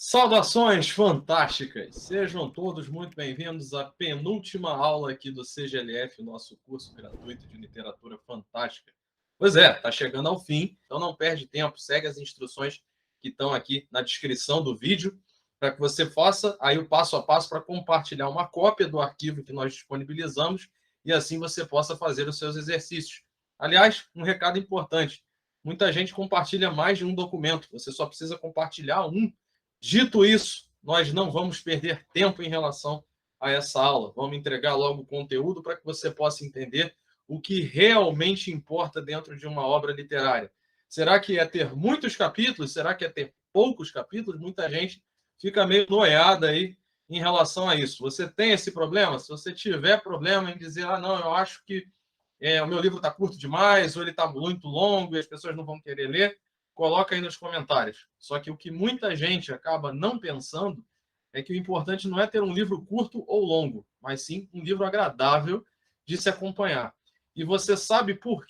Saudações fantásticas! Sejam todos muito bem-vindos à penúltima aula aqui do CGLF, nosso curso gratuito de literatura fantástica. Pois é, está chegando ao fim, então não perde tempo, segue as instruções que estão aqui na descrição do vídeo, para que você faça aí o passo a passo para compartilhar uma cópia do arquivo que nós disponibilizamos e assim você possa fazer os seus exercícios. Aliás, um recado importante, muita gente compartilha mais de um documento, você só precisa compartilhar um. Dito isso, nós não vamos perder tempo em relação a essa aula. Vamos entregar logo o conteúdo para que você possa entender o que realmente importa dentro de uma obra literária. Será que é ter muitos capítulos? Será que é ter poucos capítulos? Muita gente fica meio noiada aí em relação a isso. Você tem esse problema? Se você tiver problema em dizer, não, eu acho que o meu livro está curto demais, ou ele está muito longo e as pessoas não vão querer ler, coloca aí nos comentários. Só que o que muita gente acaba não pensando é que o importante não é ter um livro curto ou longo, mas sim um livro agradável de se acompanhar. E você sabe por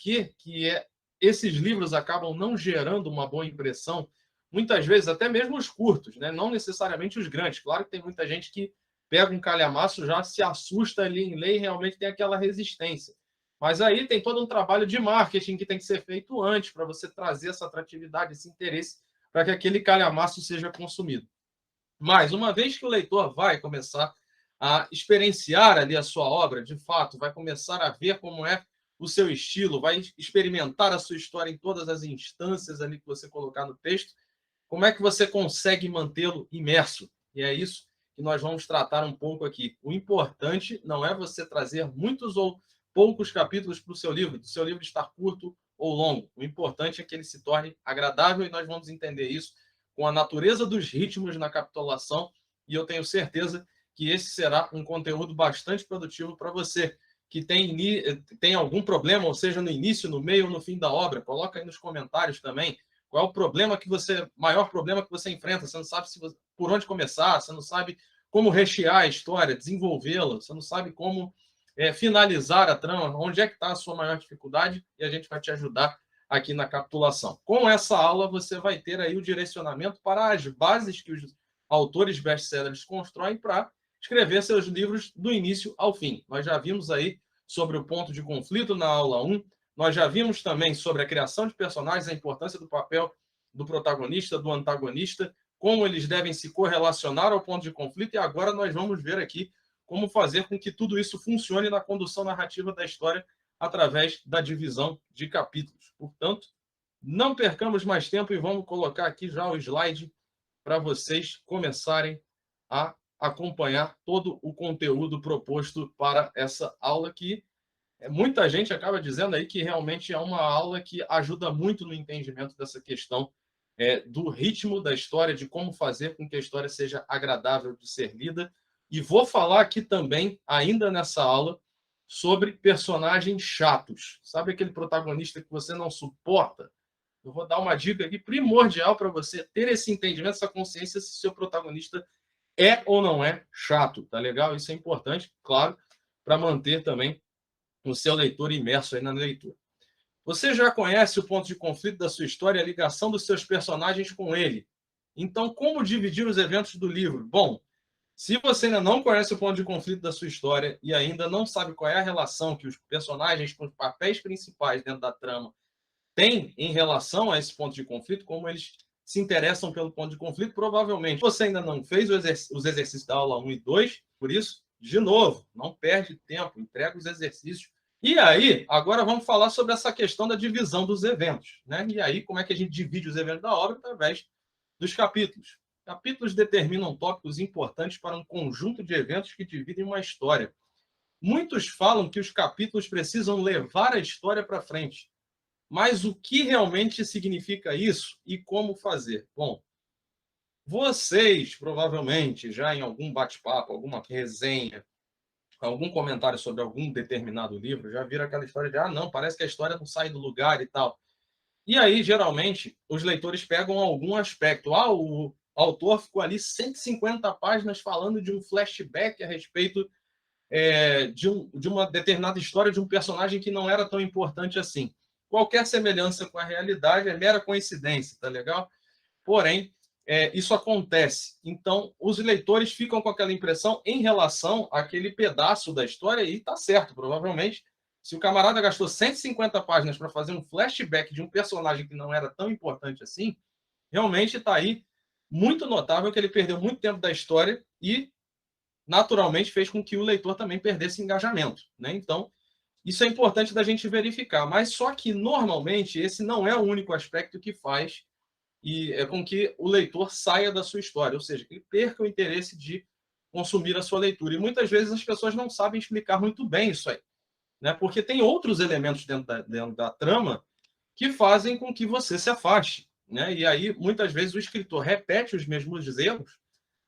esses livros acabam não gerando uma boa impressão, muitas vezes até mesmo os curtos, né? Não necessariamente os grandes. Claro que tem muita gente que pega um calhamaço, já se assusta ali em ler e realmente tem aquela resistência. Mas aí tem todo um trabalho de marketing que tem que ser feito antes para você trazer essa atratividade, esse interesse para que aquele calhamaço seja consumido. Mas uma vez que o leitor vai começar a experienciar ali a sua obra, de fato, vai começar a ver como é o seu estilo, vai experimentar a sua história em todas as instâncias ali que você colocar no texto, como é que você consegue mantê-lo imerso? E é isso que nós vamos tratar um pouco aqui. O importante não é você trazer muitos ou poucos capítulos para o seu livro estar curto ou longo. O importante é que ele se torne agradável e nós vamos entender isso com a natureza dos ritmos na capitulação e eu tenho certeza que esse será um conteúdo bastante produtivo para você que tem algum problema, ou seja, no início, no meio ou no fim da obra. Coloca aí nos comentários também qual é o maior problema que você enfrenta. Você não sabe por onde começar, você não sabe como rechear a história, desenvolvê-la, você não sabe como finalizar a trama, onde é que está a sua maior dificuldade, e a gente vai te ajudar aqui na capitulação. Com essa aula, você vai ter aí o direcionamento para as bases que os autores best-sellers constroem para escrever seus livros do início ao fim. Nós já vimos aí sobre o ponto de conflito na aula 1, nós já vimos também sobre a criação de personagens, a importância do papel do protagonista, do antagonista, como eles devem se correlacionar ao ponto de conflito, e agora nós vamos ver aqui como fazer com que tudo isso funcione na condução narrativa da história através da divisão de capítulos. Portanto, não percamos mais tempo e vamos colocar aqui já o slide para vocês começarem a acompanhar todo o conteúdo proposto para essa aula que muita gente acaba dizendo aí que realmente é uma aula que ajuda muito no entendimento dessa questão do ritmo da história, de como fazer com que a história seja agradável de ser lida. E vou falar aqui também, ainda nessa aula, sobre personagens chatos. Sabe aquele protagonista que você não suporta? Eu vou dar uma dica aqui primordial para você ter esse entendimento, essa consciência se seu protagonista é ou não é chato, tá legal? Isso é importante, claro, para manter também o seu leitor imerso aí na leitura. Você já conhece o ponto de conflito da sua história e a ligação dos seus personagens com ele. Então, como dividir os eventos do livro? Bom, se você ainda não conhece o ponto de conflito da sua história e ainda não sabe qual é a relação que os personagens com os papéis principais dentro da trama têm em relação a esse ponto de conflito, como eles se interessam pelo ponto de conflito, provavelmente você ainda não fez os exercícios da aula 1 e 2, por isso, de novo, não perde tempo, entrega os exercícios. E aí, agora vamos falar sobre essa questão da divisão dos eventos, né? E aí, como é que a gente divide os eventos da obra? Através dos capítulos. Capítulos determinam tópicos importantes para um conjunto de eventos que dividem uma história. Muitos falam que os capítulos precisam levar a história para frente. Mas o que realmente significa isso e como fazer? Bom, vocês provavelmente já em algum bate-papo, alguma resenha, algum comentário sobre algum determinado livro, já viram aquela história de não, parece que a história não sai do lugar e tal. E aí, geralmente, os leitores pegam algum aspecto. O autor ficou ali 150 páginas falando de um flashback a respeito de uma determinada história de um personagem que não era tão importante assim. Qualquer semelhança com a realidade é mera coincidência, tá legal? Porém, isso acontece. Então, os leitores ficam com aquela impressão em relação àquele pedaço da história, e está certo, provavelmente. Se o camarada gastou 150 páginas para fazer um flashback de um personagem que não era tão importante assim, realmente está aí muito notável que ele perdeu muito tempo da história e, naturalmente, fez com que o leitor também perdesse engajamento, né? Então, isso é importante da gente verificar. Mas só que, normalmente, esse não é o único aspecto que faz e é com que o leitor saia da sua história, ou seja, que ele perca o interesse de consumir a sua leitura. E muitas vezes as pessoas não sabem explicar muito bem isso aí, né? Porque tem outros elementos dentro da trama que fazem com que você se afaste, né? E aí, muitas vezes, o escritor repete os mesmos erros,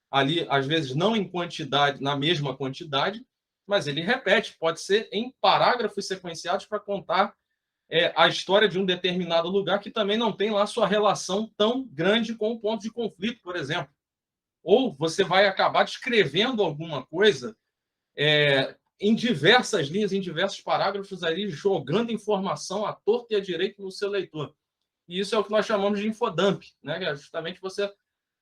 ali, às vezes, não em quantidade, na mesma quantidade, mas ele repete, pode ser em parágrafos sequenciados para contar a história de um determinado lugar que também não tem lá sua relação tão grande com o ponto de conflito, por exemplo. Ou você vai acabar descrevendo alguma coisa em diversas linhas, em diversos parágrafos, ali, jogando informação à torta e à direita no seu leitor. E isso é o que nós chamamos de infodump, né? É justamente você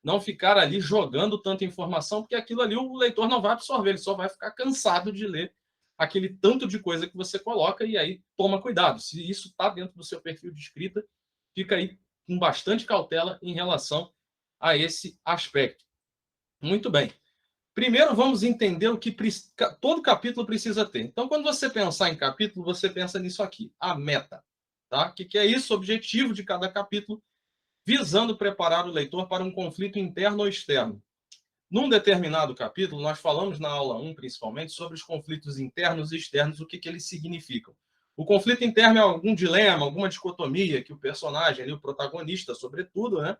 não ficar ali jogando tanta informação, porque aquilo ali o leitor não vai absorver, ele só vai ficar cansado de ler aquele tanto de coisa que você coloca, e aí toma cuidado. Se isso está dentro do seu perfil de escrita, fica aí com bastante cautela em relação a esse aspecto. Muito bem. Primeiro, vamos entender o que todo capítulo precisa ter. Então, quando você pensar em capítulo, você pensa nisso aqui, a meta. Tá? O que é isso? O objetivo de cada capítulo, visando preparar o leitor para um conflito interno ou externo. Num determinado capítulo, nós falamos na aula 1, principalmente, sobre os conflitos internos e externos, o que eles significam. O conflito interno é algum dilema, alguma dicotomia que o personagem, ali, o protagonista, sobretudo, né,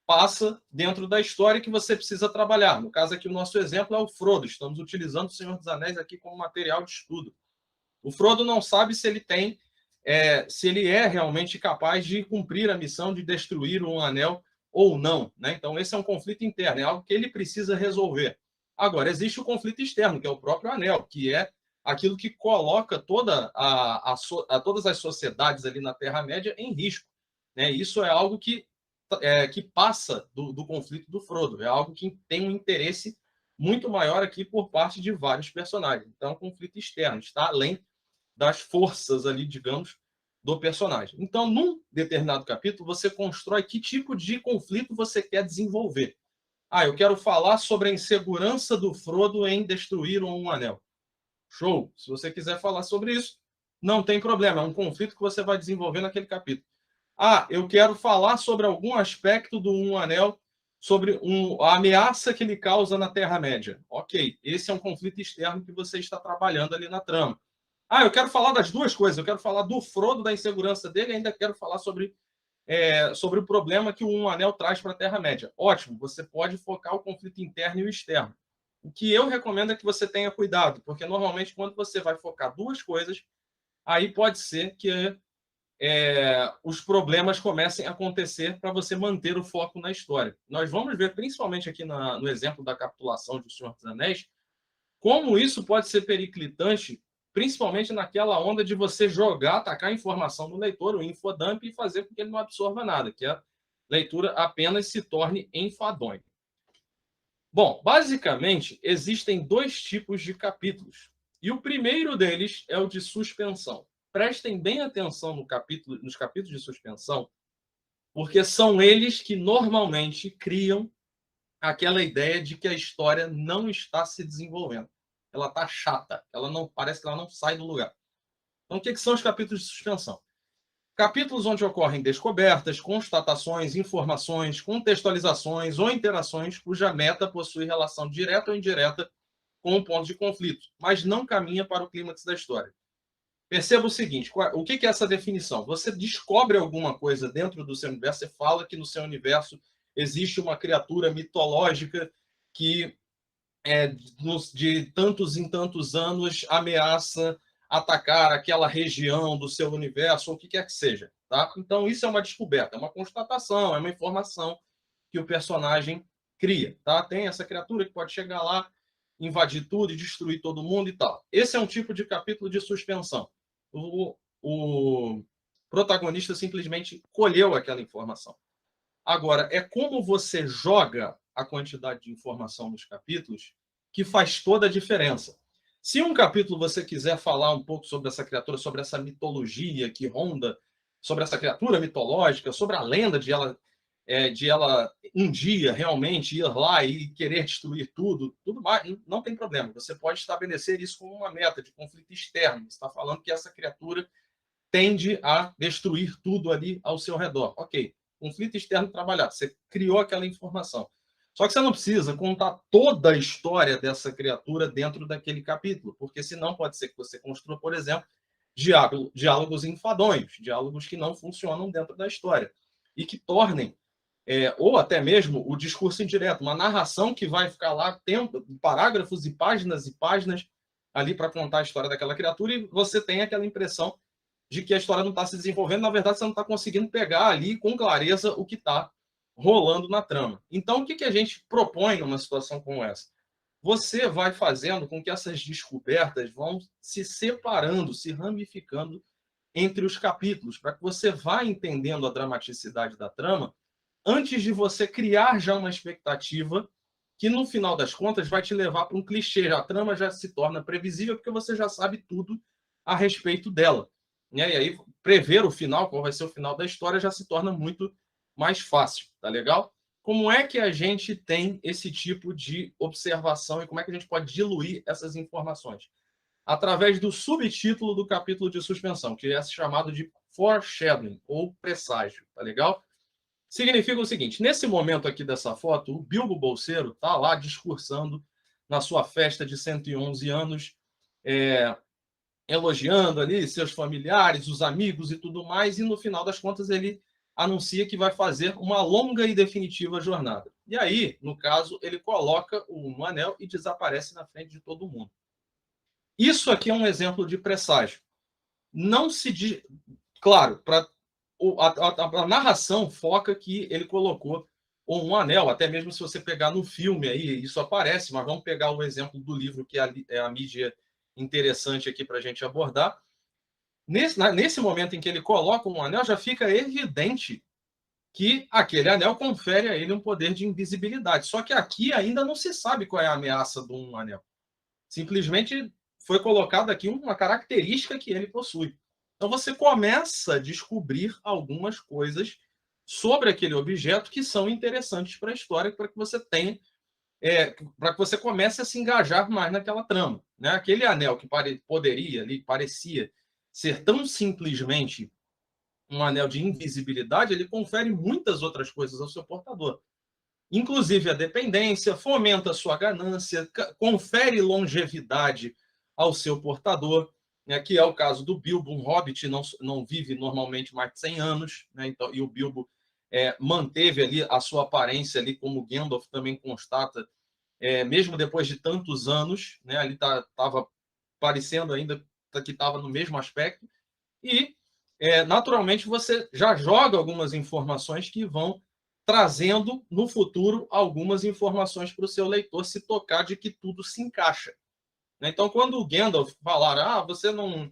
passa dentro da história que você precisa trabalhar. No caso aqui, o nosso exemplo é o Frodo. Estamos utilizando o Senhor dos Anéis aqui como material de estudo. O Frodo não sabe se ele tem, se ele é realmente capaz de cumprir a missão de destruir um anel ou não, né? Então, esse é um conflito interno, é algo que ele precisa resolver. Agora, existe o conflito externo, que é o próprio anel, que é aquilo que coloca todas as sociedades ali na Terra-média em risco, né? Isso é algo que passa do conflito do Frodo, é algo que tem um interesse muito maior aqui por parte de vários personagens. Então, é um conflito externo, está além das forças ali, digamos, do personagem. Então, num determinado capítulo, você constrói que tipo de conflito você quer desenvolver. Ah, eu quero falar sobre a insegurança do Frodo em destruir um anel. Show! Se você quiser falar sobre isso, não tem problema. É um conflito que você vai desenvolver naquele capítulo. Ah, eu quero falar sobre algum aspecto do Um Anel, sobre a ameaça que ele causa na Terra-média. Ok, esse é um conflito externo que você está trabalhando ali na trama. Ah, eu quero falar das duas coisas. Eu quero falar do Frodo, da insegurança dele, e ainda quero falar sobre o problema que o Um Anel traz para a Terra-média. Ótimo, você pode focar o conflito interno e o externo. O que eu recomendo é que você tenha cuidado, porque normalmente quando você vai focar duas coisas, aí pode ser que os problemas comecem a acontecer para você manter o foco na história. Nós vamos ver, principalmente aqui no exemplo da capitulação de O Senhor dos Anéis, como isso pode ser periclitante, principalmente naquela onda de você jogar, atacar informação no leitor, o infodump, e fazer com que ele não absorva nada, que a leitura apenas se torne enfadonha. Bom, basicamente, existem dois tipos de capítulos. E o primeiro deles é o de suspensão. Prestem bem atenção nos capítulos de suspensão, porque são eles que normalmente criam aquela ideia de que a história não está se desenvolvendo. Ela está chata, ela não parece que ela não sai do lugar. Então, o que são os capítulos de suspensão? Capítulos onde ocorrem descobertas, constatações, informações, contextualizações ou interações cuja meta possui relação direta ou indireta com o ponto de conflito, mas não caminha para o clímax da história. Perceba o seguinte, o que é essa definição? Você descobre alguma coisa dentro do seu universo, você fala que no seu universo existe uma criatura mitológica que de tantos em tantos anos ameaça atacar aquela região do seu universo, ou o que quer que seja. Tá? Então, isso é uma descoberta, é uma constatação, é uma informação que o personagem cria. Tá? Tem essa criatura que pode chegar lá, invadir tudo e destruir todo mundo e tal. Esse é um tipo de capítulo de suspensão. O protagonista simplesmente colheu aquela informação. Agora, é como você joga a quantidade de informação nos capítulos que faz toda a diferença. Se um capítulo você quiser falar um pouco sobre essa criatura, sobre essa mitologia que ronda, sobre essa criatura mitológica, sobre a lenda de ela um dia realmente ir lá e querer destruir tudo mais, não tem problema. Você pode estabelecer isso como uma meta de conflito externo. Você está falando que essa criatura tende a destruir tudo ali ao seu redor. Ok, conflito externo trabalhado. Você criou aquela informação. Só que você não precisa contar toda a história dessa criatura dentro daquele capítulo, porque senão pode ser que você construa, por exemplo, diálogos enfadonhos, diálogos que não funcionam dentro da história e que tornem ou até mesmo o discurso indireto, uma narração que vai ficar lá parágrafos e páginas ali para contar a história daquela criatura, e você tem aquela impressão de que a história não está se desenvolvendo. Na verdade, você não está conseguindo pegar ali com clareza o que está rolando na trama. Então, o que a gente propõe numa situação como essa? Você vai fazendo com que essas descobertas vão se separando, se ramificando entre os capítulos, para que você vá entendendo a dramaticidade da trama antes de você criar já uma expectativa que, no final das contas, vai te levar para um clichê. A trama já se torna previsível porque você já sabe tudo a respeito dela. E aí, prever o final, qual vai ser o final da história, já se torna muito mais fácil, tá legal? Como é que a gente tem esse tipo de observação e como é que a gente pode diluir essas informações? Através do subtítulo do capítulo de suspensão, que é chamado de foreshadowing, ou presságio, tá legal? Significa o seguinte, nesse momento aqui dessa foto, o Bilbo Bolseiro está lá discursando na sua festa de 111 anos, elogiando ali seus familiares, os amigos e tudo mais, e no final das contas ele anuncia que vai fazer uma longa e definitiva jornada. E aí, no caso, ele coloca um anel e desaparece na frente de todo mundo. Isso aqui é um exemplo de presságio. Não se diz... Claro, a narração foca que ele colocou um anel, até mesmo se você pegar no filme aí, isso aparece, mas vamos pegar o exemplo do livro, que é a mídia interessante aqui para a gente abordar. Nesse momento em que ele coloca um anel, já fica evidente que aquele anel confere a ele um poder de invisibilidade. Só que aqui ainda não se sabe qual é a ameaça de um anel. Simplesmente foi colocada aqui uma característica que ele possui. Então você começa a descobrir algumas coisas sobre aquele objeto que são interessantes para a história, para que você tenha, para que você comece a se engajar mais naquela trama. Né? Aquele anel que parecia ser tão simplesmente um anel de invisibilidade, ele confere muitas outras coisas ao seu portador. Inclusive a dependência, fomenta a sua ganância, confere longevidade ao seu portador, né, que é o caso do Bilbo. Um hobbit não vive normalmente mais de 100 anos, né, então, e o Bilbo manteve ali a sua aparência, ali, como Gandalf também constata, mesmo depois de tantos anos, né, ali estava parecendo ainda que estava no mesmo aspecto, e naturalmente você já joga algumas informações que vão trazendo no futuro algumas informações para o seu leitor se tocar de que tudo se encaixa. Então, quando o Gandalf falar, você não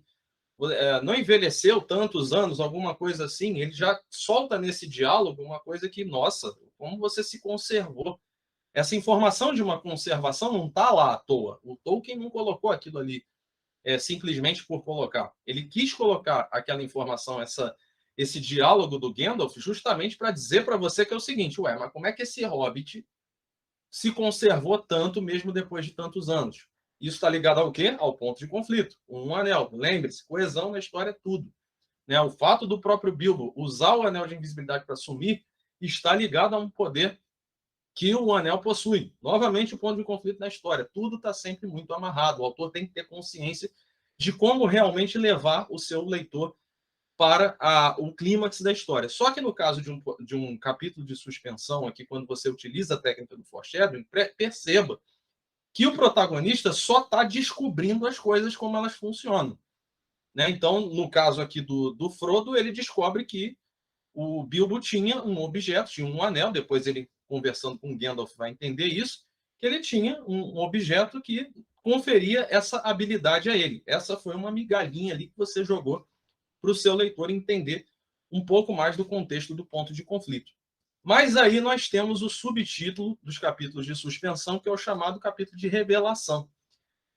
envelheceu tantos anos, alguma coisa assim, ele já solta nesse diálogo uma coisa que, nossa, como você se conservou. Essa informação de uma conservação não está lá à toa. O Tolkien não colocou aquilo ali simplesmente por colocar. Ele quis colocar aquela informação, esse diálogo do Gandalf, justamente para dizer para você que é o seguinte, mas como é que esse hobbit se conservou tanto mesmo depois de tantos anos? Isso está ligado ao quê? Ao ponto de conflito. Um anel. Lembre-se, coesão na história é tudo. Né? O fato do próprio Bilbo usar o anel de invisibilidade para sumir está ligado a um poder que o anel possui. Novamente, o ponto de conflito na história. Tudo está sempre muito amarrado. O autor tem que ter consciência de como realmente levar o seu leitor para o clímax da história. Só que no caso de um capítulo de suspensão, aqui, quando você utiliza a técnica do foreshadowing, perceba que o protagonista só está descobrindo as coisas como elas funcionam. Né? Então, no caso aqui do Frodo, ele descobre que o Bilbo tinha um objeto, tinha um anel, depois ele, conversando com Gandalf, vai entender isso, que ele tinha um objeto que conferia essa habilidade a ele. Essa foi uma migalhinha ali que você jogou para o seu leitor entender um pouco mais do contexto do ponto de conflito. Mas aí nós temos o subtítulo dos capítulos de suspensão, que é o chamado capítulo de revelação,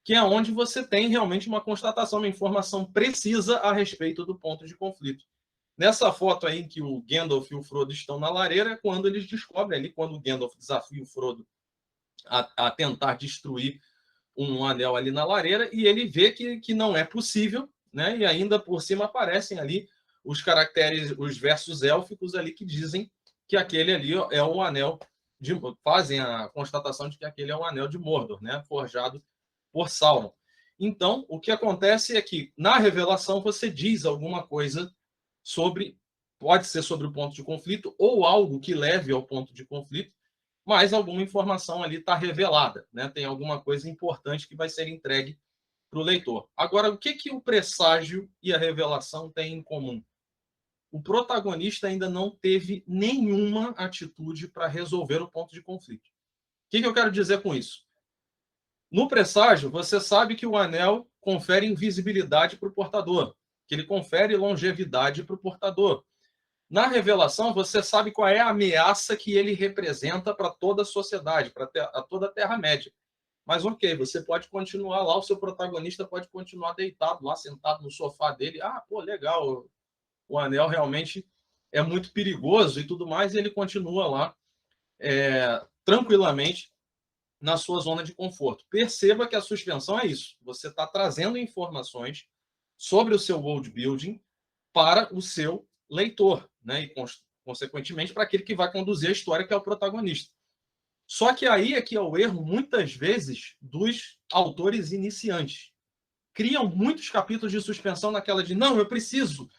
que é onde você tem realmente uma constatação, uma informação precisa a respeito do ponto de conflito. Nessa foto aí em que o Gandalf e o Frodo estão na lareira, é quando eles descobrem ali, quando o Gandalf desafia o Frodo a tentar destruir um anel ali na lareira, e ele vê que não é possível, né? E ainda por cima aparecem ali os caracteres, os versos élficos ali que dizem que aquele ali é o anel de, fazem a constatação de que aquele é o anel de Mordor, né? Forjado por Sauron. Então, o que acontece é que na revelação você diz alguma coisa sobre, pode ser sobre o ponto de conflito ou algo que leve ao ponto de conflito, mas alguma informação ali está revelada, né? Tem alguma coisa importante que vai ser entregue para o leitor. Agora, o que o presságio e a revelação têm em comum? O protagonista ainda não teve nenhuma atitude para resolver o ponto de conflito. O que eu quero dizer com isso? No presságio, você sabe que o anel confere invisibilidade para o portador, que ele confere longevidade para o portador. Na revelação, você sabe qual é a ameaça que ele representa para toda a sociedade, para toda a Terra-média. Mas ok, você pode continuar lá, o seu protagonista pode continuar deitado lá, sentado no sofá dele. Ah, pô, legal, o anel realmente é muito perigoso e tudo mais, e ele continua lá tranquilamente na sua zona de conforto. Perceba que a suspensão é isso. Você está trazendo informações sobre o seu world building para o seu leitor, né? E, consequentemente, para aquele que vai conduzir a história, que é o protagonista. Só que aí é que é o erro, muitas vezes, dos autores iniciantes. Criam muitos capítulos de suspensão naquela de não, eu preciso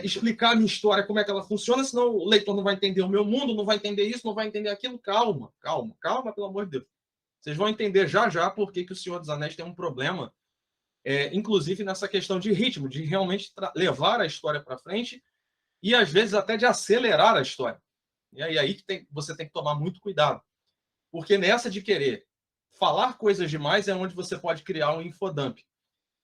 explicar a minha história, como é que ela funciona, senão o leitor não vai entender o meu mundo, não vai entender isso, não vai entender aquilo. Calma, calma, calma, pelo amor de Deus. Vocês vão entender já já por que o Senhor dos Anéis tem um problema, inclusive nessa questão de ritmo, de realmente levar a história para frente e, às vezes, até de acelerar a história. E aí que você tem que tomar muito cuidado. Porque nessa de querer falar coisas demais é onde você pode criar um infodump.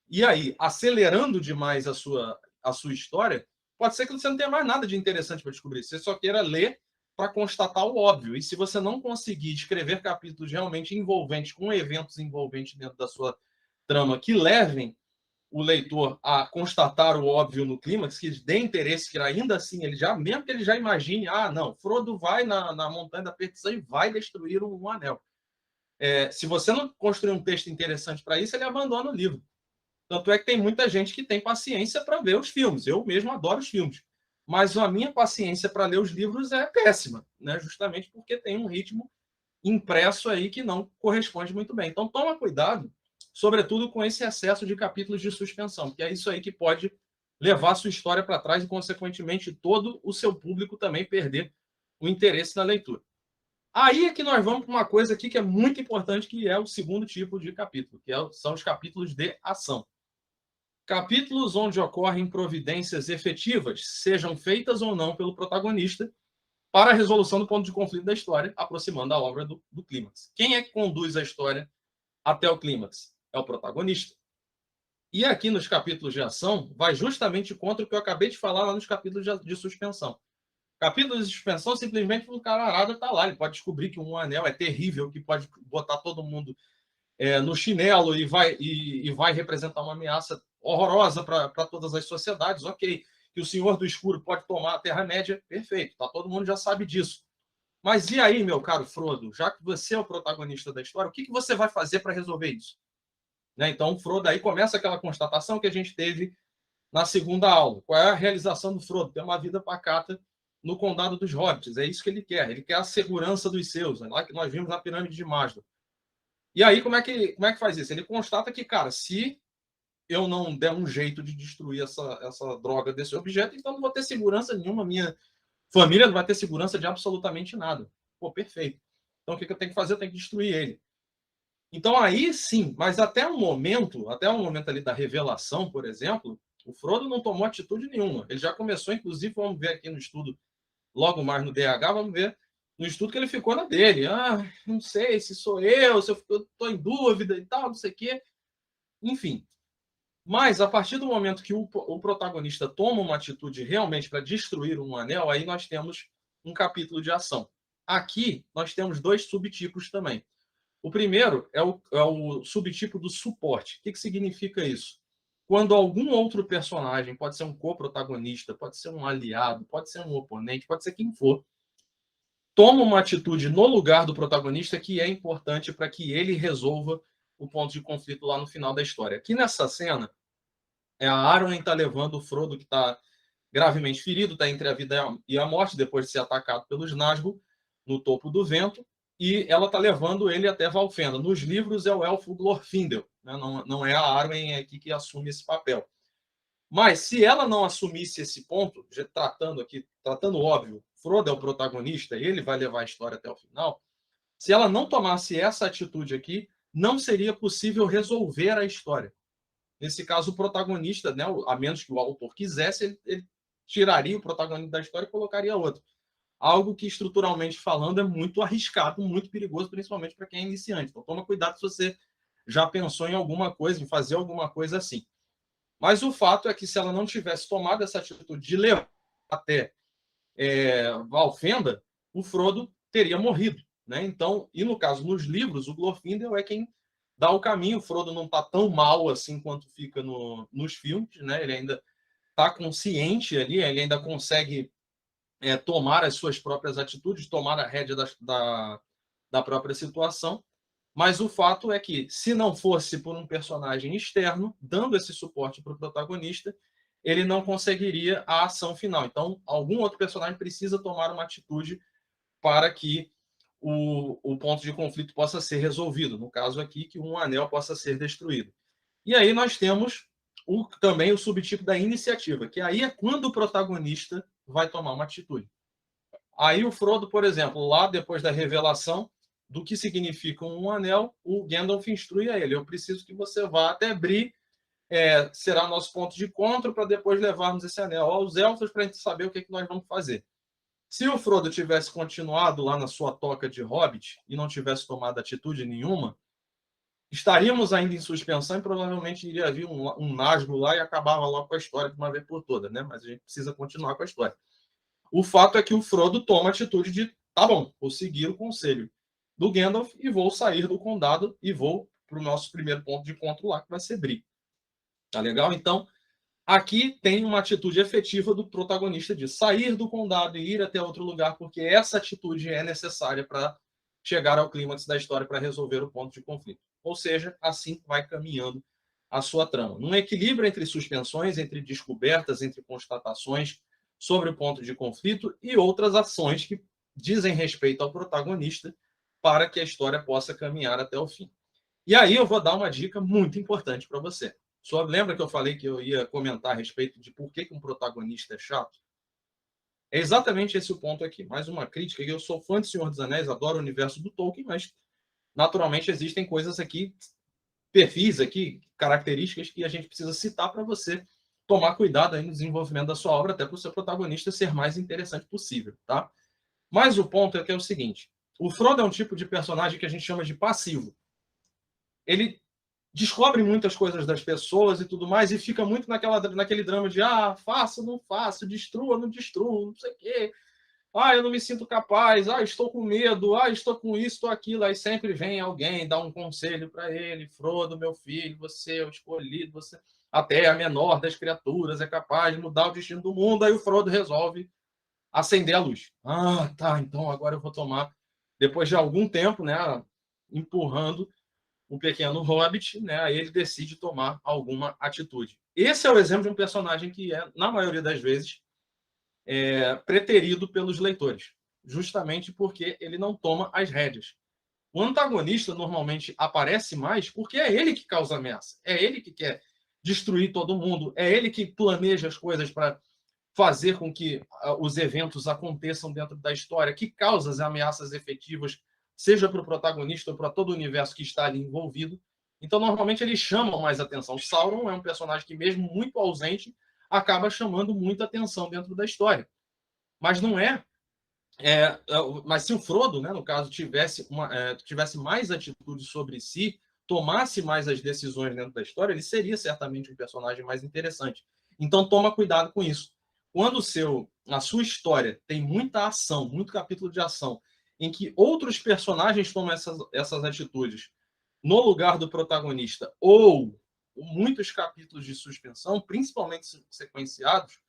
E aí, acelerando demais a sua história, pode ser que você não tenha mais nada de interessante para descobrir. Você só queira ler para constatar o óbvio. E se você não conseguir escrever capítulos realmente envolventes, com eventos envolventes dentro da sua trama, que levem o leitor a constatar o óbvio no clímax, que dê interesse, que ainda assim, ele já, mesmo que ele já imagine, não, Frodo vai na montanha da perdição e vai destruir um anel. Se você não construir um texto interessante para isso, ele abandona o livro. Tanto é que tem muita gente que tem paciência para ver os filmes. Eu mesmo adoro os filmes. Mas a minha paciência para ler os livros é péssima, né? Justamente porque tem um ritmo impresso aí que não corresponde muito bem. Então, toma cuidado, sobretudo com esse excesso de capítulos de suspensão, que é isso aí que pode levar a sua história para trás e, consequentemente, todo o seu público também perder o interesse na leitura. Aí é que nós vamos para uma coisa aqui que é muito importante, que é o segundo tipo de capítulo, que são os capítulos de ação. Capítulos onde ocorrem providências efetivas, sejam feitas ou não pelo protagonista, para a resolução do ponto de conflito da história, aproximando a obra do clímax. Quem é que conduz a história até o clímax? É o protagonista. E aqui nos capítulos de ação, vai justamente contra o que eu acabei de falar lá nos capítulos de suspensão. Capítulos de suspensão, simplesmente o camarada está lá, ele pode descobrir que um anel é terrível, que pode botar todo mundo no chinelo e vai representar uma ameaça horrorosa para todas as sociedades. Ok, que o Senhor do Escuro pode tomar a Terra-média, perfeito, tá, todo mundo já sabe disso. Mas e aí, meu caro Frodo, já que você é o protagonista da história, o que você vai fazer para resolver isso? Né? Então, o Frodo aí começa aquela constatação que a gente teve na segunda aula. Qual é a realização do Frodo? Ter uma vida pacata no Condado dos Hobbits. É isso que ele quer. Ele quer a segurança dos seus, né? Lá que nós vimos na pirâmide de Maslow. E aí, como é que faz isso? Ele constata que, cara, se eu não der um jeito de destruir essa droga desse objeto, então não vou ter segurança nenhuma. Minha família não vai ter segurança de absolutamente nada. Pô, perfeito. Então, o que eu tenho que fazer? Eu tenho que destruir ele. Então, aí sim, mas até o momento ali da revelação, por exemplo, o Frodo não tomou atitude nenhuma. Ele já começou, inclusive, vamos ver aqui no estudo, logo mais no DH, vamos ver no estudo que ele ficou na dele. Não sei se sou eu, se eu estou em dúvida e tal, não sei o quê. Enfim. Mas, a partir do momento que o protagonista toma uma atitude realmente para destruir um anel, aí nós temos um capítulo de ação. Aqui, nós temos dois subtipos também. O primeiro é o subtipo do suporte. O que significa isso? Quando algum outro personagem, pode ser um co-protagonista, pode ser um aliado, pode ser um oponente, pode ser quem for, toma uma atitude no lugar do protagonista que é importante para que ele resolva o ponto de conflito lá no final da história. Aqui nessa cena, a Arwen está levando o Frodo, que está gravemente ferido, está entre a vida e a morte, depois de ser atacado pelos Nazgûl, no topo do vento, e ela está levando ele até Valfenda. Nos livros é o elfo Glorfindel, né? Não é a Arwen aqui que assume esse papel. Mas se ela não assumisse esse ponto, já tratando óbvio, Frodo é o protagonista, ele vai levar a história até o final. Se ela não tomasse essa atitude aqui, não seria possível resolver a história. Nesse caso, o protagonista, né, a menos que o autor quisesse, ele tiraria o protagonista da história e colocaria outro. Algo que, estruturalmente falando, é muito arriscado, muito perigoso, principalmente para quem é iniciante. Então, toma cuidado se você já pensou em alguma coisa, em fazer alguma coisa assim. Mas o fato é que, se ela não tivesse tomado essa atitude de levar até Valfenda, o Frodo teria morrido. Né? Então, e no caso, nos livros, o Glorfindel é quem dá o caminho. O Frodo não está tão mal assim quanto fica nos filmes. Né? Ele ainda está consciente ali, ele ainda consegue tomar as suas próprias atitudes, tomar a rédea da própria situação. Mas o fato é que, se não fosse por um personagem externo, dando esse suporte para o protagonista, ele não conseguiria a ação final. Então, algum outro personagem precisa tomar uma atitude para que o ponto de conflito possa ser resolvido. No caso aqui, que um anel possa ser destruído. E aí nós temos também o subtipo da iniciativa, que aí é quando o protagonista vai tomar uma atitude. Aí o Frodo, por exemplo, lá depois da revelação do que significa um anel, o Gandalf instrui a ele: eu preciso que você vá até Bree, será nosso ponto de encontro para depois levarmos esse anel aos elfos para a gente saber o que nós vamos fazer. Se o Frodo tivesse continuado lá na sua toca de hobbit e não tivesse tomado atitude nenhuma, estaríamos ainda em suspensão e provavelmente iria vir um Nazgûl lá e acabava logo com a história de uma vez por todas, né? Mas a gente precisa continuar com a história. O fato é que o Frodo toma a atitude de: tá bom, vou seguir o conselho do Gandalf e vou sair do condado e vou para o nosso primeiro ponto de encontro lá, que vai ser Bree. Tá legal? Então, aqui tem uma atitude efetiva do protagonista de sair do condado e ir até outro lugar, porque essa atitude é necessária para chegar ao clímax da história, para resolver o ponto de conflito. Ou seja, assim vai caminhando a sua trama. Num equilíbrio entre suspensões, entre descobertas, entre constatações sobre o ponto de conflito e outras ações que dizem respeito ao protagonista para que a história possa caminhar até o fim. E aí eu vou dar uma dica muito importante para você. Só lembra que eu falei que eu ia comentar a respeito de por que um protagonista é chato? É exatamente esse o ponto aqui. Mais uma crítica. Eu sou fã de Senhor dos Anéis, adoro o universo do Tolkien, mas naturalmente existem coisas aqui, perfis aqui, características que a gente precisa citar para você tomar cuidado aí no desenvolvimento da sua obra, até para o seu protagonista ser mais interessante possível, tá? Mas o ponto é que é o seguinte: o Frodo é um tipo de personagem que a gente chama de passivo. Ele descobre muitas coisas das pessoas e tudo mais, e fica muito naquele drama de faço, não faço, destrua, não destruo, não sei o quê. Eu não me sinto capaz, estou com medo, estou com isso, estou aquilo. Aí sempre vem alguém dar um conselho para ele: Frodo, meu filho, você é o escolhido, você até a menor das criaturas é capaz de mudar o destino do mundo. Aí o Frodo resolve acender a luz. Tá, então agora eu vou tomar, depois de algum tempo, né, empurrando o pequeno hobbit, né, aí ele decide tomar alguma atitude. Esse é o exemplo de um personagem que é, na maioria das vezes, preterido pelos leitores, justamente porque ele não toma as rédeas. O antagonista normalmente aparece mais porque é ele que causa ameaça, é ele que quer destruir todo mundo, é ele que planeja as coisas para fazer com que os eventos aconteçam dentro da história, que causa as ameaças efetivas, seja para o protagonista ou para todo o universo que está ali envolvido. Então, normalmente, eles chamam mais atenção. Sauron é um personagem que, mesmo muito ausente, acaba chamando muita atenção dentro da história. Mas não mas se o Frodo, né, no caso, tivesse mais atitude sobre si, tomasse mais as decisões dentro da história, ele seria certamente um personagem mais interessante. Então, toma cuidado com isso. quando a sua história tem muita ação, muito capítulo de ação, em que outros personagens tomam essas atitudes no lugar do protagonista, ou muitos capítulos de suspensão, principalmente sequenciados,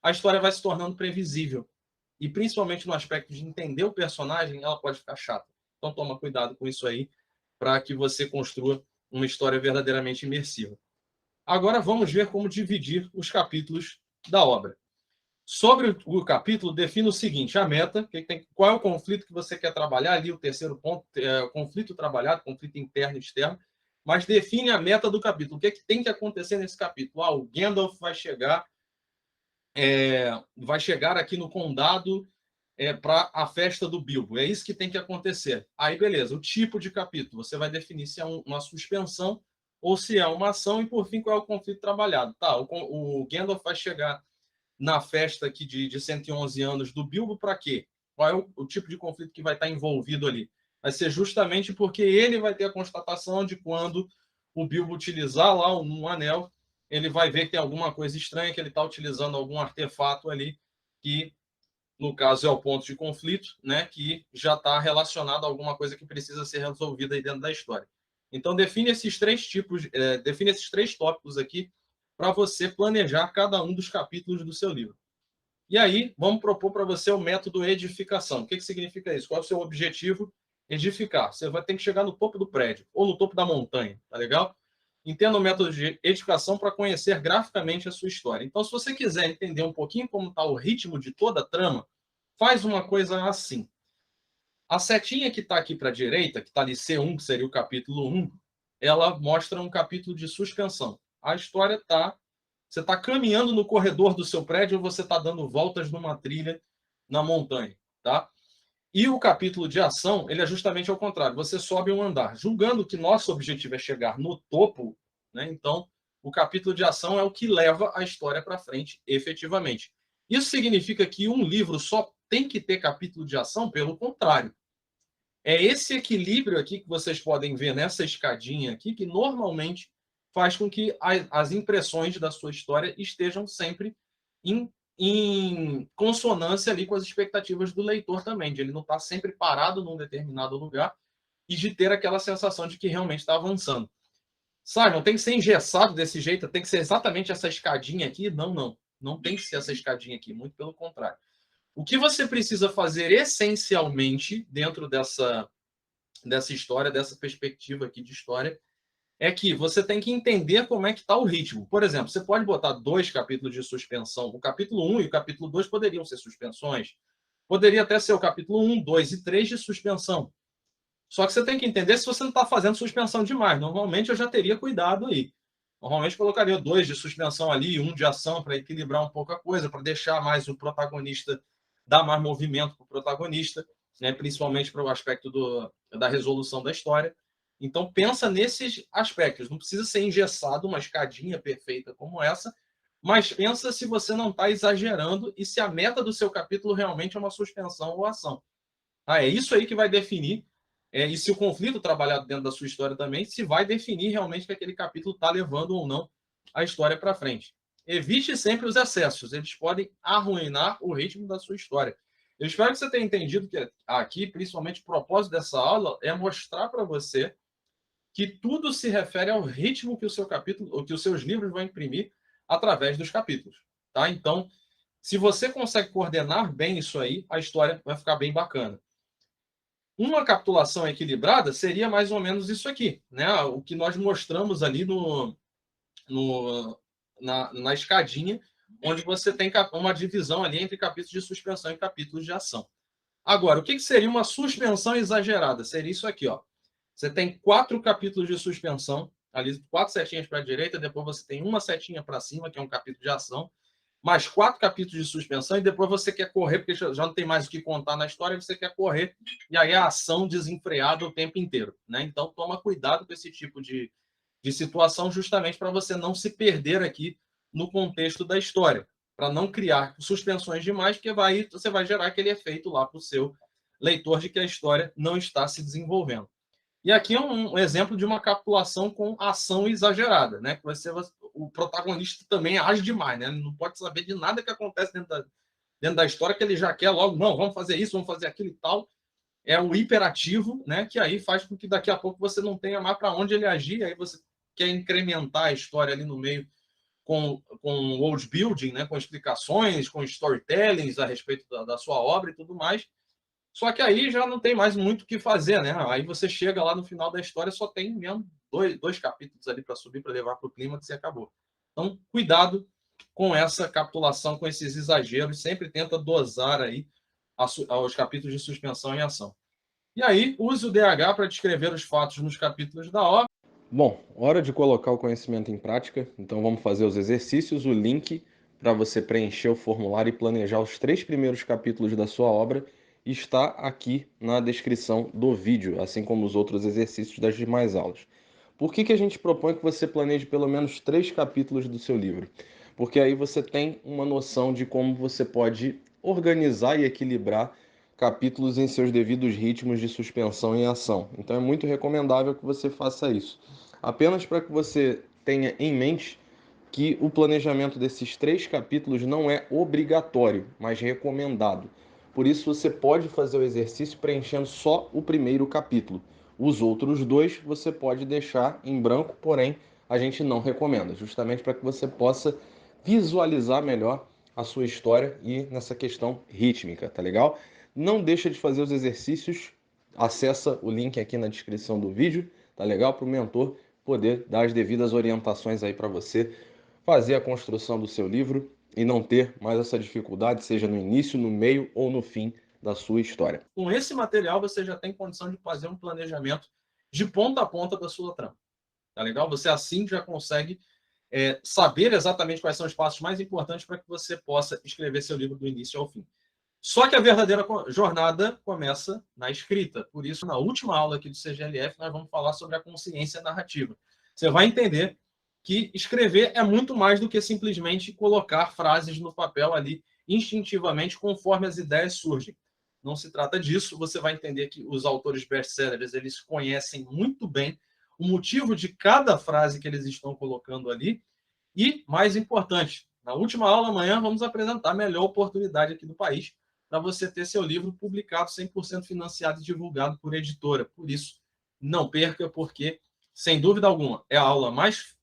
a história vai se tornando previsível. E principalmente no aspecto de entender o personagem, ela pode ficar chata. Então toma cuidado com isso aí, para que você construa uma história verdadeiramente imersiva. Agora vamos ver como dividir os capítulos da obra. Sobre o capítulo, defina o seguinte: a meta, qual é o conflito que você quer trabalhar ali, o terceiro ponto, conflito trabalhado, conflito interno e externo, mas define a meta do capítulo. O que é que tem que acontecer nesse capítulo? O Gandalf vai chegar aqui no condado para a festa do Bilbo. É isso que tem que acontecer. Aí, beleza, o tipo de capítulo. Você vai definir se é uma suspensão ou se é uma ação, e por fim, qual é o conflito trabalhado. Tá, o Gandalf vai chegar na festa aqui de 111 anos do Bilbo para quê? Qual é o tipo de conflito que vai estar envolvido ali? Vai ser justamente porque ele vai ter a constatação de quando o Bilbo utilizar lá um anel, ele vai ver que tem alguma coisa estranha, que ele está utilizando algum artefato ali que, no caso, é o ponto de conflito, né, que já está relacionado a alguma coisa que precisa ser resolvida aí dentro da história. Então, define esses três tópicos aqui para você planejar cada um dos capítulos do seu livro. E aí, vamos propor para você o método edificação. O que significa isso? Qual é o seu objetivo? Edificar. Você vai ter que chegar no topo do prédio ou no topo da montanha, tá legal? Entenda o método de edificação para conhecer graficamente a sua história. Então, se você quiser entender um pouquinho como está o ritmo de toda a trama, faz uma coisa assim. A setinha que está aqui para a direita, que está ali C1, que seria o capítulo 1, ela mostra um capítulo de suspensão. A história está... Você está caminhando no corredor do seu prédio ou você está dando voltas numa trilha na montanha, tá? E o capítulo de ação, ele é justamente ao contrário. Você sobe um andar. Julgando que nosso objetivo é chegar no topo, né? Então, o capítulo de ação é o que leva a história para frente, efetivamente. Isso significa que um livro só tem que ter capítulo de ação? Pelo contrário. É esse equilíbrio aqui que vocês podem ver nessa escadinha aqui, que normalmente faz com que as impressões da sua história estejam sempre em consonância ali com as expectativas do leitor também, de ele não estar sempre parado num determinado lugar e de ter aquela sensação de que realmente está avançando. Sabe, não tem que ser engessado desse jeito, tem que ser exatamente essa escadinha aqui. Não, não. Não tem que ser essa escadinha aqui, muito pelo contrário. O que você precisa fazer essencialmente dentro dessa história, dessa perspectiva aqui de história, é que você tem que entender como é que está o ritmo. Por exemplo, você pode botar 2 capítulos de suspensão. O capítulo 1 e o capítulo 2 poderiam ser suspensões. Poderia até ser o capítulo 1, 2 e 3 de suspensão. Só que você tem que entender se você não está fazendo suspensão demais. Normalmente eu já teria cuidado aí. Normalmente colocaria 2 de suspensão ali, 1 de ação para equilibrar um pouco a coisa, para deixar mais o protagonista, dar mais movimento para o protagonista, né? Principalmente para o aspecto da resolução da história. Então pensa nesses aspectos. Não precisa ser engessado, uma escadinha perfeita como essa, mas pensa se você não está exagerando e se a meta do seu capítulo realmente é uma suspensão ou ação. É isso aí que vai definir, e se o conflito trabalhado dentro da sua história também, se vai definir realmente que aquele capítulo está levando ou não a história para frente. Evite sempre os excessos, eles podem arruinar o ritmo da sua história. Eu espero que você tenha entendido que aqui, principalmente, o propósito dessa aula é mostrar para você que tudo se refere ao ritmo que o seu capítulo, ou que os seus livros vão imprimir através dos capítulos, tá? Então, se você consegue coordenar bem isso aí, a história vai ficar bem bacana. Uma capitulação equilibrada seria mais ou menos isso aqui, né? O que nós mostramos ali na escadinha, onde você tem uma divisão ali entre capítulos de suspensão e capítulos de ação. Agora, o que seria uma suspensão exagerada? Seria isso aqui, ó. Você tem 4 capítulos de suspensão, ali 4 setinhas para a direita, depois você tem uma setinha para cima, que é um capítulo de ação, mais 4 capítulos de suspensão, e depois você quer correr, porque já não tem mais o que contar na história, você quer correr, e aí a ação desenfreada o tempo inteiro, né? Então, toma cuidado com esse tipo de situação, justamente para você não se perder aqui no contexto da história, para não criar suspensões demais, porque você vai gerar aquele efeito lá para o seu leitor de que a história não está se desenvolvendo. E aqui é um exemplo de uma capitulação com ação exagerada, né? Que o protagonista também age demais, né? Ele não pode saber de nada que acontece dentro da história, que ele já quer logo, não, vamos fazer isso, vamos fazer aquilo e tal. É o hiperativo, né? Que aí faz com que daqui a pouco você não tenha mais para onde ele agir, aí você quer incrementar a história ali no meio com world building, né? Com explicações, com storytellings a respeito da sua obra e tudo mais. Só que aí já não tem mais muito o que fazer, né? Aí você chega lá no final da história, só tem mesmo dois capítulos ali para subir, para levar para o clímax e acabou. Então, cuidado com essa capitulação, com esses exageros. Sempre tenta dosar aí os capítulos de suspensão em ação. E aí, use o DH para descrever os fatos nos capítulos da obra. Bom, hora de colocar o conhecimento em prática. Então vamos fazer os exercícios, o link para você preencher o formulário e planejar os 3 primeiros capítulos da sua obra está aqui na descrição do vídeo, assim como os outros exercícios das demais aulas. Por que a gente propõe que você planeje pelo menos 3 capítulos do seu livro? Porque aí você tem uma noção de como você pode organizar e equilibrar capítulos em seus devidos ritmos de suspensão e ação. Então é muito recomendável que você faça isso. Apenas para que você tenha em mente que o planejamento desses 3 capítulos não é obrigatório, mas recomendado. Por isso você pode fazer o exercício preenchendo só o primeiro capítulo. Os outros 2 você pode deixar em branco, porém a gente não recomenda, justamente para que você possa visualizar melhor a sua história e nessa questão rítmica, tá legal? Não deixa de fazer os exercícios, acessa o link aqui na descrição do vídeo, tá legal? Para o mentor poder dar as devidas orientações aí para você fazer a construção do seu livro e não ter mais essa dificuldade, seja no início, no meio ou no fim da sua história. Com esse material, você já tem condição de fazer um planejamento de ponta a ponta da sua trama. Tá legal? Você assim já consegue saber exatamente quais são os passos mais importantes para que você possa escrever seu livro do início ao fim. Só que a verdadeira jornada começa na escrita. Por isso, na última aula aqui do CGLF, nós vamos falar sobre a consciência narrativa. Você vai entender que escrever é muito mais do que simplesmente colocar frases no papel ali instintivamente conforme as ideias surgem. Não se trata disso. Você vai entender que os autores best-sellers, eles conhecem muito bem o motivo de cada frase que eles estão colocando ali. E, mais importante, na última aula amanhã, vamos apresentar a melhor oportunidade aqui do país para você ter seu livro publicado 100% financiado e divulgado por editora. Por isso, não perca, porque, sem dúvida alguma, é a aula mais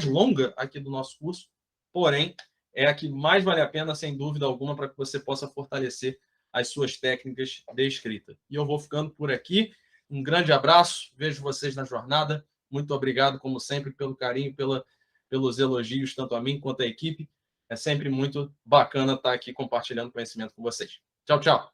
longa aqui do nosso curso, porém, é a que mais vale a pena, sem dúvida alguma, para que você possa fortalecer as suas técnicas de escrita. E eu vou ficando por aqui. Um grande abraço, vejo vocês na jornada. Muito obrigado, como sempre, pelo carinho, pelos elogios, tanto a mim quanto a equipe. É sempre muito bacana estar aqui compartilhando conhecimento com vocês. Tchau, tchau.